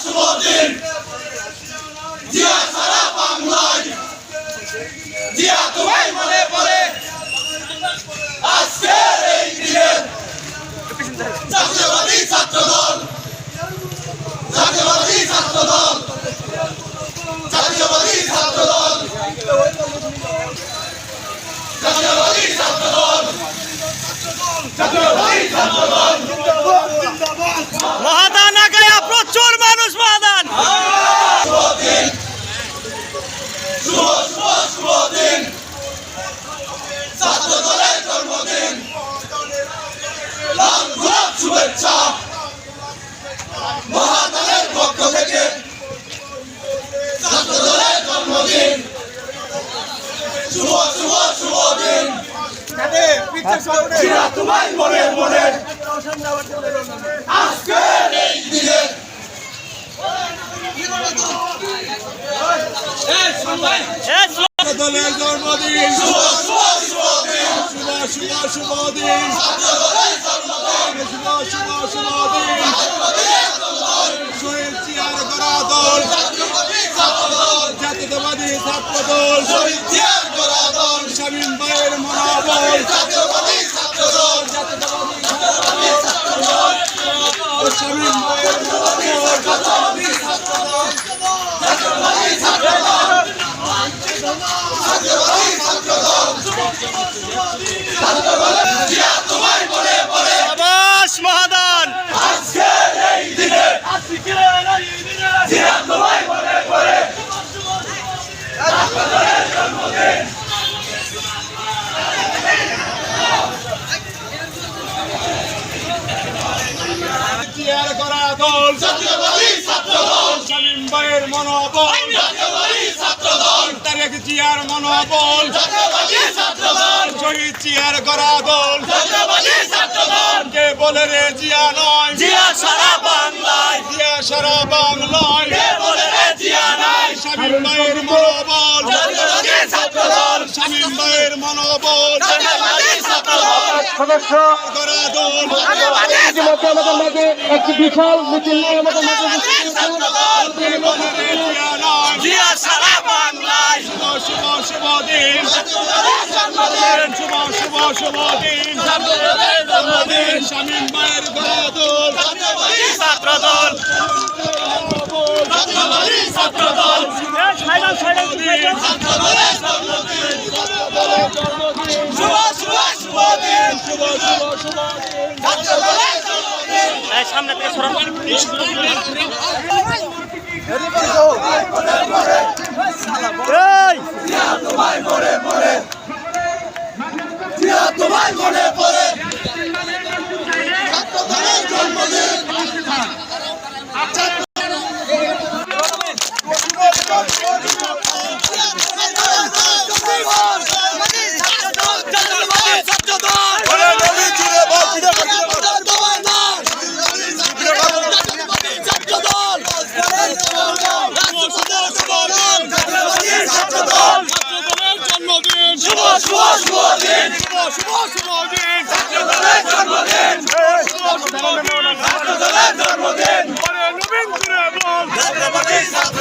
শুভ দিন জিয়া সারা বাংলায় জিয়া তোমায় মনে পড়ে আজকের এই দিনে জাতীয়বাদী ছাত্রদল জাতীয়বাদী ছাত্রদল জাতীয়বাদী ছাত্রদল জাতীয়বাদী ছাত্রদল জাতীয়বাদী ছাত্রদল মহাদান আগায়া প্রচুর মানুষ মহাদান শুভ দিন ছাত্রদলের জন্মদিন লাল গোলাপ শুভেচ্ছা মহাদানের পক্ষ থেকে ছাত্রদলের জন্মদিন শুভ দিন জিয়া তোমায় মনে মনে আজকের এই দিনে দলের জন্মদিন শুভ দিন শুভ দিন শহীদ জিয়ার গড়া দল জাতীয়তাবাদী ছাত্র দল শহীদ জিয়ার গড়া দল শামীম ভাইয়ের মনোবল জাতীয়বাদী ছাত্রদল শামীম ভাইয়ের মনোবল জাতীয়বাদী ছাত্রদল জাতীয়বাদী ছাত্রদল জিয়া তোমায় মনে পড়ে সাবাস মহাদান আজকের এই দিনে জিয়া তোমায় মনে পড়ে ছাত্রদলের জন্মদিন জিয়ার গড়া দল জাতীয়বাদী ছাত্রদল শামীম ভাইয়ের মনোবল জাতীয়বাদী ছাত্রদল তারেক জিয়ার মনোবল জাতীয়বাদী ছাত্রদল শহীদ জিয়ার গড়া দল জাতীয়বাদী ছাত্রদল কে বলে রে জিয়া নয় জিয়া সারা বাংলায় জিয়া সারা বাংলায় কে বলে রে জিয়া নাই শামীম ভাইয়ের মনোবল জাতীয়বাদী ছাত্রদল শামীম ভাইয়ের মনোবল জাতীয়বাদী ছাত্রদল সদস্য গড়া দল ইতিমধ্যে আমাদের মাঝে একটি বিশাল মিছিল নিয়ে আমাদের মাঝে কে বলে রে জিয়া নয় জিয়া সারা বাংলায় শুভ দিন শুভ দিন শামীম ভাইয়ের গড়া দল ছাত্রদল জাতীয়বাদী ছাত্রদল শুভ দিন জাতীয়বাদী জন্মদিন সামনে থেকে সরান জিয়া তোমায় মনে পড়ে জিয়া তোমায় মনে পড়ে ছাত্রদলের জন্মদিন শুভ দিন ছাত্রদলের জন্মদিন ছাত্রদলের জন্মদিন জাতীয়বাদী ছাত্র